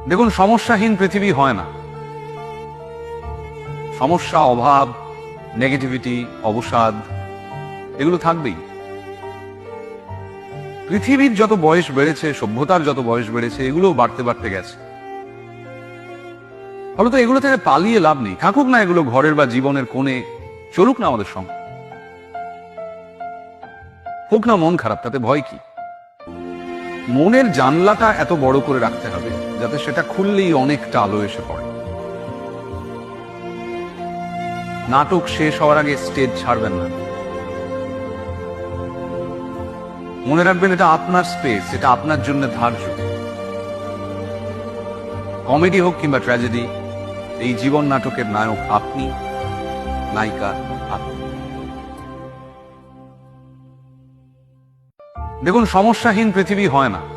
দেখুন, সমস্যাহীন পৃথিবী হয় না। সমস্যা, অভাব, নেগেটিভিটি, অবসাদ এগুলো থাকবেই। পৃথিবীর যত বয়স বেড়েছে, সভ্যতার যত বয়স বেড়েছে, এগুলোও বাড়তে বাড়তে গেছে। ফলত এগুলো থেকে পালিয়ে লাভ নেই। থাকুক না এগুলো ঘরের বা জীবনের কোণে, চলুক না আমাদের সঙ্গে। হোক না মন খারাপ, তাতে ভয় কি? মনের জানলাটা এত বড় করে রাখতে হবে যাতে সেটা খুললেই অনেকটা আলো এসে পড়ে। নাটক শেষ হওয়ার আগে স্টেজ ছাড়বেন না। মনে রাখবেন, এটা আপনার স্পেস, এটা আপনার জন্য ধার্য। কমেডি হোক কিংবা ট্র্যাজেডি, এই জীবন নাটকের নায়ক আপনি, নায়িকা আপনি। দেখুন, সমস্যাহীন পৃথিবী হয় না।